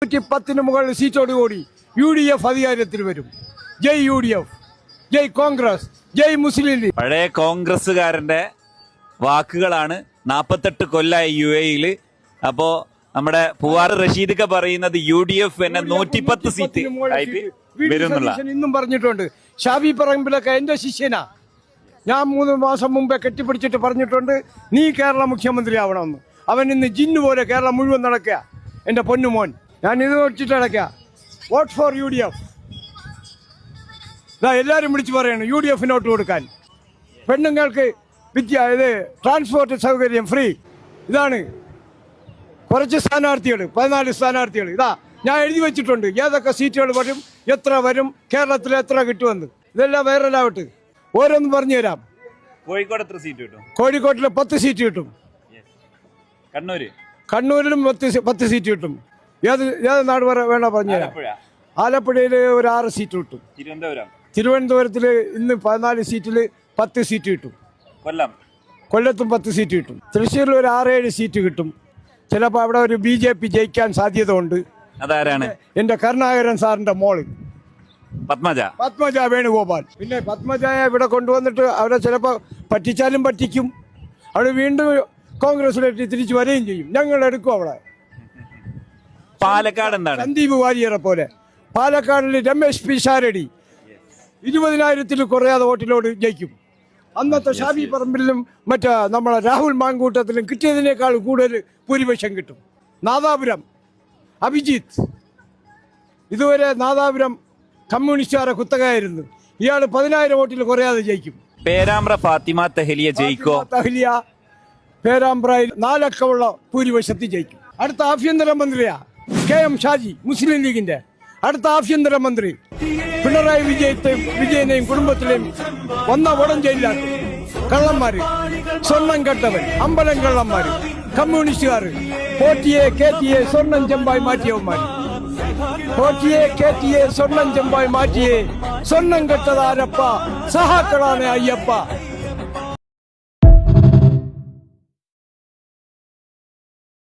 110 മുകളിൽ സീറ്റോടുകൂടി UDF അധികാരത്തിൽ വരും. ജയ് UDF, ജയ് കോൺഗ്രസ്, ജയ് മുസ്ലിം ലീഗ്. പഴയ കോൺഗ്രസ്സുകാരന്റെ വാക്കുകളാണ്. 48 കൊല്ലായി UAE-യിൽ. അപ്പോ നമ്മുടെ പൂവാർ റഷീദ് പറയുന്നത് UDF എന്നെ 110 സീറ്റ് ആയിട്ട് വരുന്നുള്ള ഇന്നും പറഞ്ഞിട്ടുണ്ട്. ഷാബി പറമ്പിലൊക്കെ എന്റെ ശിഷ്യനാ. ഞാൻ 3 മാസം മുമ്പേ കെട്ടിപ്പിടിച്ചിട്ട് പറഞ്ഞിട്ടുണ്ട് നീ കേരള മുഖ്യമന്ത്രി ആവണമെന്ന്. അവൻ ഇന്ന് ജിന്നു പോലെ കേരളം മുഴുവൻ നടക്കുക. എന്റെ പൊന്നുമോൻ, ഞാൻ ഇത് വെച്ചിട്ട് നടക്കുക. Vote four UDF. എല്ലാവരും വിളിച്ചു പറയണം UDF-നോട്ട് കൊടുക്കാൻ. പെണ്ണുങ്ങൾക്ക് ട്രാൻസ്പോർട്ട് സൗകര്യം ഫ്രീ. ഇതാണ് കുറച്ച് സ്ഥാനാർത്ഥികൾ, 14 സ്ഥാനാർത്ഥികൾ. ഇതാ ഞാൻ എഴുതി വെച്ചിട്ടുണ്ട് ഏതൊക്കെ സീറ്റുകൾ വരും, എത്ര വരും, കേരളത്തിൽ എത്ര കിട്ടുമെന്ന്. ഇതെല്ലാം വൈറലാവട്ടെ. ഓരോന്നും പറഞ്ഞു തരാം. കോഴിക്കോട് എത്ര സീറ്റ് കിട്ടും? കോഴിക്കോട്ടിൽ 10 സീറ്റ് കിട്ടും. കണ്ണൂരിലും 10 സീറ്റ് കിട്ടും. ഏത് നാട് വേണ്ട പറഞ്ഞുതരാം. ആലപ്പുഴയിൽ ഒരു 6 സീറ്റ് കിട്ടും. തിരുവനന്തപുരത്തിൽ ഇന്ന് 14 സീറ്റിൽ 10 സീറ്റ് കിട്ടും. കൊല്ലത്തും 10 സീറ്റ് കിട്ടും. തൃശ്ശൂരിൽ ഒരു 6-7 സീറ്റ് കിട്ടും. ചിലപ്പോൾ അവിടെ ഒരു BJP ജയിക്കാൻ സാധ്യത ഉണ്ട്. അതാരാണ്? എന്റെ കരുണാകരൻ സാറിന്റെ മോള് പത്മജ വേണുഗോപാൽ. പിന്നെ പത്മജയെ ഇവിടെ കൊണ്ടുവന്നിട്ട് അവരെ ചിലപ്പോൾ പറ്റിച്ചാലും പറ്റിക്കും. അവിടെ വീണ്ടും കോൺഗ്രസിലേക്ക് തിരിച്ചു വരികയും ചെയ്യും. ഞങ്ങൾ എടുക്കും അവിടെ. പാലക്കാട് എന്താണ്? സന്ദീപ് വാര്യരെ പോലെ. പാലക്കാടിൽ രമേശ് പിഷാരടി 20,000-ൽ കുറയാതെ വോട്ടിലോട് ജയിക്കും. അന്നത്തെ ഷാബി പറമ്പിലും മറ്റേ നമ്മളെ രാഹുൽ മാങ്കൂട്ടത്തിലും കിട്ടിയതിനേക്കാൾ കൂടുതൽ ഭൂരിപക്ഷം കിട്ടും. നാദാപുരം അഭിജിത്ത്, ഇതുവരെ നാദാപുരം കമ്മ്യൂണിസ്റ്റുകാരെ കുത്തകയായിരുന്നു. ഇയാൾ 10,000 വോട്ടിൽ കുറയാതെ ജയിക്കും. പേരാമ്പ്ര ഫാത്തിമ തഹ്ലിയ ജയിക്കോ? തഹ്ലിയ പേരാമ്പ്രയിൽ 4 അക്കമുള്ള ഭൂരിപക്ഷത്തിൽ ജയിക്കും. അടുത്ത ആഭ്യന്തരമന്ത്രിയാ KM ഷാജി, മുസ്ലിം ലീഗിന്റെ അടുത്ത ആഭ്യന്തരമന്ത്രി. പിണറായി വിജയനെയും കുടുംബത്തിലെയും ഉടൻ ജയിലിലാക്കും. കള്ളന്മാര്, സ്വർണം കെട്ടവൻ, അമ്പലം കള്ളന്മാര്, കമ്മ്യൂണിസ്റ്റുകാർ, പോറ്റിയെ കേറ്റിയെ സ്വർണം ചെമ്പായി മാറ്റിയവന്മാര്. പോറ്റിയെ കേറ്റിയെ സ്വർണം ചെമ്പായി മാറ്റിയേ സ്വർണം കെട്ടതാരപ്പ, സഹാക്കളാണ് അയ്യപ്പ.